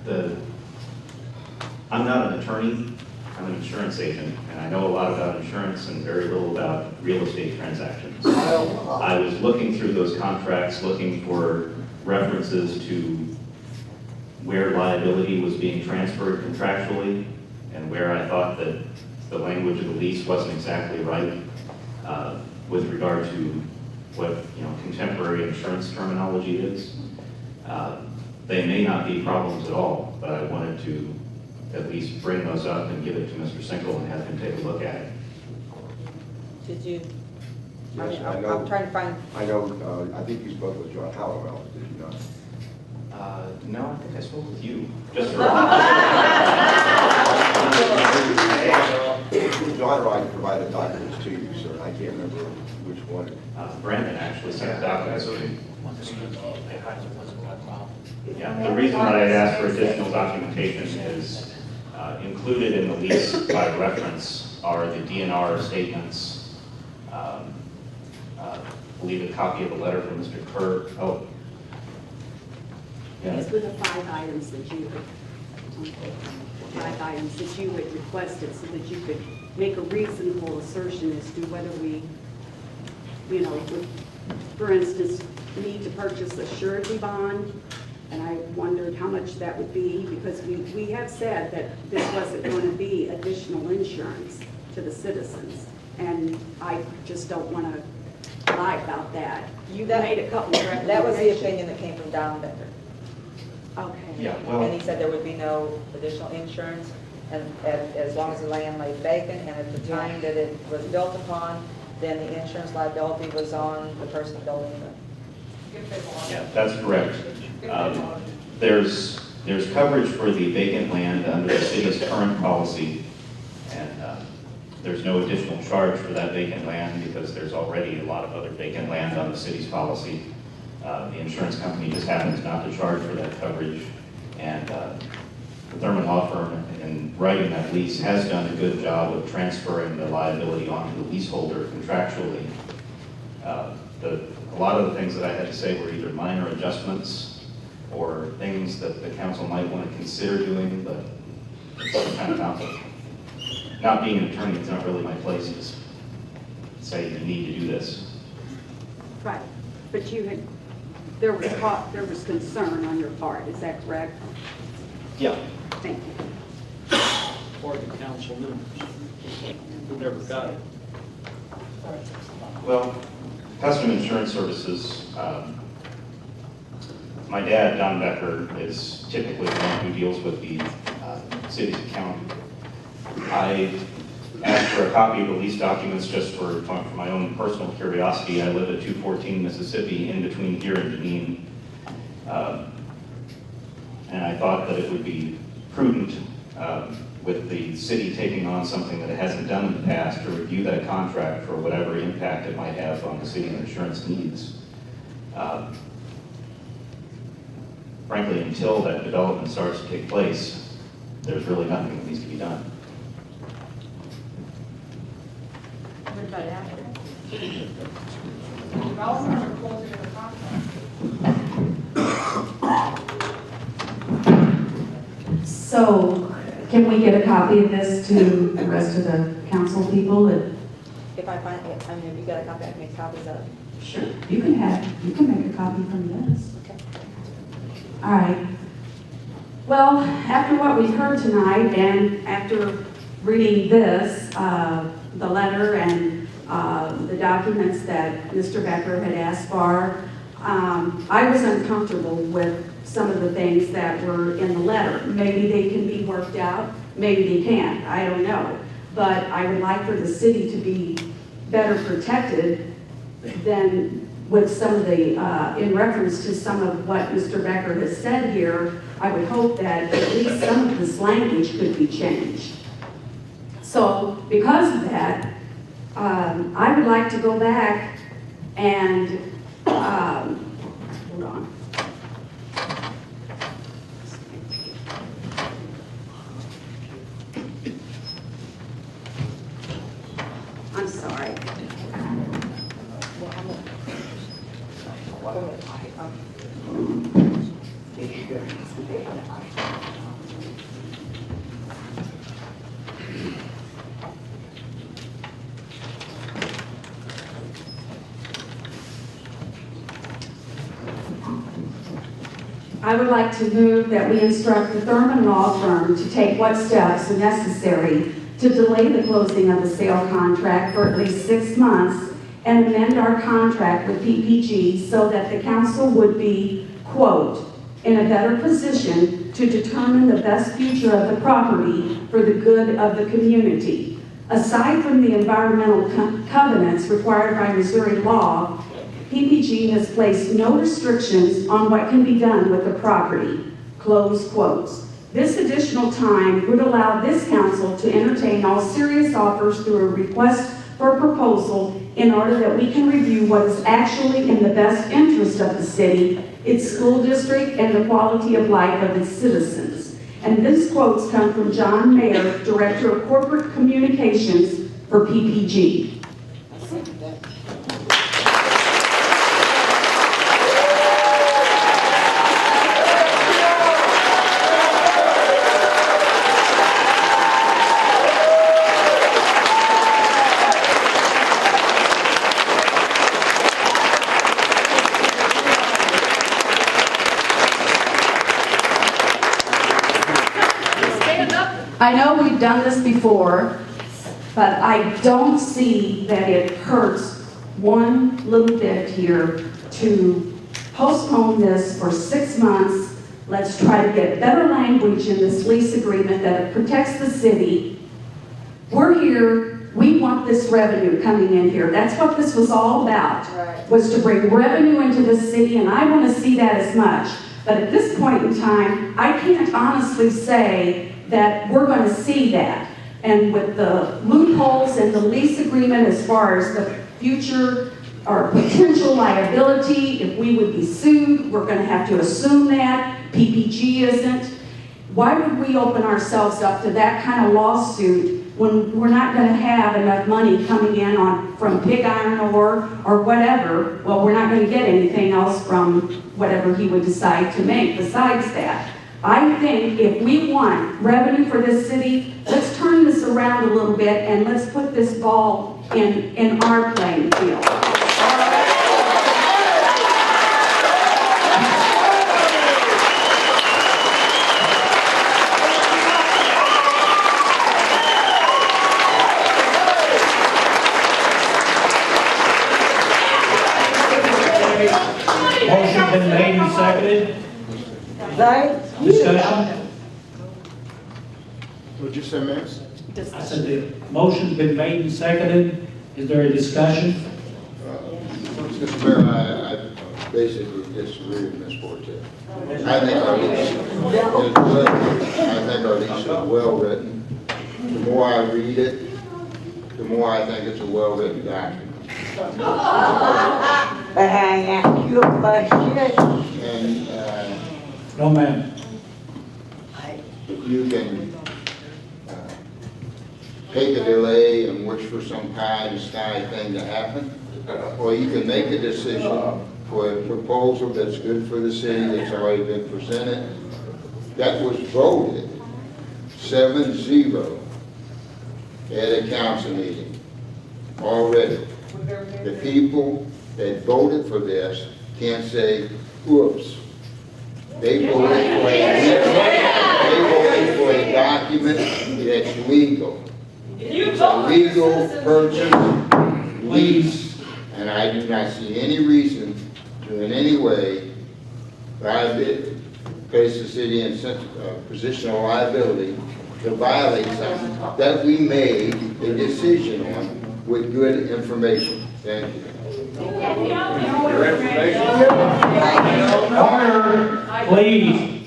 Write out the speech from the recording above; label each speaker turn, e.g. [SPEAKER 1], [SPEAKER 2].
[SPEAKER 1] I'm not an attorney, I'm an insurance agent, and I know a lot about insurance and very little about real estate transactions. I was looking through those contracts, looking for references to where liability was being transferred contractually and where I thought that the language of the lease wasn't exactly right with regard to what contemporary insurance terminology is. They may not be problems at all, but I wanted to at least bring those up and give it to Mr. Sinkle and have him take a look at it.
[SPEAKER 2] Did you?
[SPEAKER 3] Yes,
[SPEAKER 2] I'm trying to find.
[SPEAKER 3] I know, I think you spoke with John Hallowell, did you not?
[SPEAKER 1] No, I think I spoke with you. Just for
[SPEAKER 3] John or I provided documents to you, sir, and I can't remember which one.
[SPEAKER 1] Brandon actually sent documents to me. Yeah, the reason that I asked for additional documentation is included in the lease by reference are the DNR statements. I believe a copy of a letter from Mr. Kerr. Oh, yeah.
[SPEAKER 4] These were the 5 items that you had requested so that you could make a reasonable assertion as to whether we, would, for instance, need to purchase a surety bond. And I wondered how much that would be, because we have said that this wasn't going to be additional insurance to the citizens. And I just don't want to lie about that. You made a couple of recommendations.
[SPEAKER 2] That was the opinion that came from Don Becker.
[SPEAKER 4] Okay.
[SPEAKER 1] Yeah, well,
[SPEAKER 2] And he said there would be no additional insurance, and as long as the land lay vacant, and at the time that it was built upon, then the insurance liability was on the person building it.
[SPEAKER 1] yeah, that's correct. There's coverage for the vacant land under the city's current policy, and there's no additional charge for that vacant land because there's already a lot of other vacant land on the city's policy. The insurance company just happens not to charge for that coverage, and the Thurman Law Firm, in writing that lease, has done a good job of transferring the liability onto the leaseholder contractually. A lot of the things that I had to say were either minor adjustments or things that the council might want to consider doing, but it's kind of not being an attorney, it's not really my place to say you need to do this.
[SPEAKER 4] Right, but there was concern on your part, is that correct?
[SPEAKER 1] Yeah.
[SPEAKER 4] Thank you.
[SPEAKER 5] Or the council members who never got it.
[SPEAKER 1] Well, Custom Insurance Services, my dad, Don Becker, is typically the one who deals with the city's accounting. I asked for a copy of the lease documents just for my own personal curiosity. I live at 214 Mississippi, in between here and Janine. And I thought that it would be prudent, with the city taking on something that it hasn't done in the past, to review that contract for whatever impact it might have on the city's insurance needs. Frankly, until that development starts to take place, there's really nothing that needs to be done.
[SPEAKER 2] What about after?
[SPEAKER 6] Developers are closing the contract.
[SPEAKER 7] So, can we get a copy of this to the rest of the council people?
[SPEAKER 2] If I find it, I mean, if you got a copy, I can make copies of it.
[SPEAKER 7] Sure. You can make a copy from this.
[SPEAKER 2] Okay.
[SPEAKER 7] All right. Well, after what we've heard tonight, and after reading this, the letter and the documents that Mr. Becker had asked for, I was uncomfortable with some of the things that were in the letter. Maybe they can be worked out, maybe they can't, I don't know. But I would like for the city to be better protected than with some of the, in reference to some of what Mr. Becker has said here. I would hope that at least some of this language could be changed. So because of that, I would like to go back and, hold on. I'm sorry. I would like to move that we instruct the Thurman Law Firm to take what steps are necessary to delay the closing of the sale contract for at least 6 months and amend our contract with PPG so that the council would be, quote, in a better position to determine the best future of the property for the good of the community. Aside from the environmental covenants required by Missouri law, PPG has placed no restrictions on what can be done with the property, close quotes. This additional time would allow this council to entertain all serious offers through a request for proposal in order that we can review what is actually in the best interest of the city, its school district, and the quality of life of its citizens. And these quotes come from John Mayer, Director of Corporate Communications for PPG. I know we've done this before, but I don't see that it hurts one little bit here to postpone this for 6 months. Let's try to get better language in this lease agreement that protects the city. We're here, we want this revenue coming in here. That's what this was all about, was to bring revenue into the city, and I want to see that as much. But at this point in time, I can't honestly say that we're going to see that. And with the loopholes in the lease agreement as far as the future or potential liability, if we would be sued, we're going to have to assume that. PPG isn't. Why would we open ourselves up to that kind of lawsuit when we're not going to have enough money coming in from pig iron ore or whatever? Well, we're not going to get anything else from whatever he would decide to make besides that. I think if we want revenue for this city, let's turn this around a little bit and let's put this ball in our playing field.
[SPEAKER 5] Motion been made and seconded. Discussion?
[SPEAKER 3] What'd you say, Mayor?
[SPEAKER 5] I said the motion's been made and seconded. Is there a discussion?
[SPEAKER 8] Mr. Mayor, I basically disagree with Ms. Forte. I think our lease is well written. The more I read it, the more I think it's a well-written document.
[SPEAKER 9] But I ask you a question.
[SPEAKER 8] And
[SPEAKER 5] No, ma'am.
[SPEAKER 8] you can take a delay and wish for some pie in the sky thing to happen, or you can make a decision for a proposal that's good for the city, that's already been presented, that was voted 7-0 at a council meeting already. The people that voted for this can't say, oops. They voted for a document that's legal. It's a legal purchase, lease, and I do not see any reason to in any way place the city in such a position of liability to violate something that we made a decision on with good information. Thank you.
[SPEAKER 5] Order, please.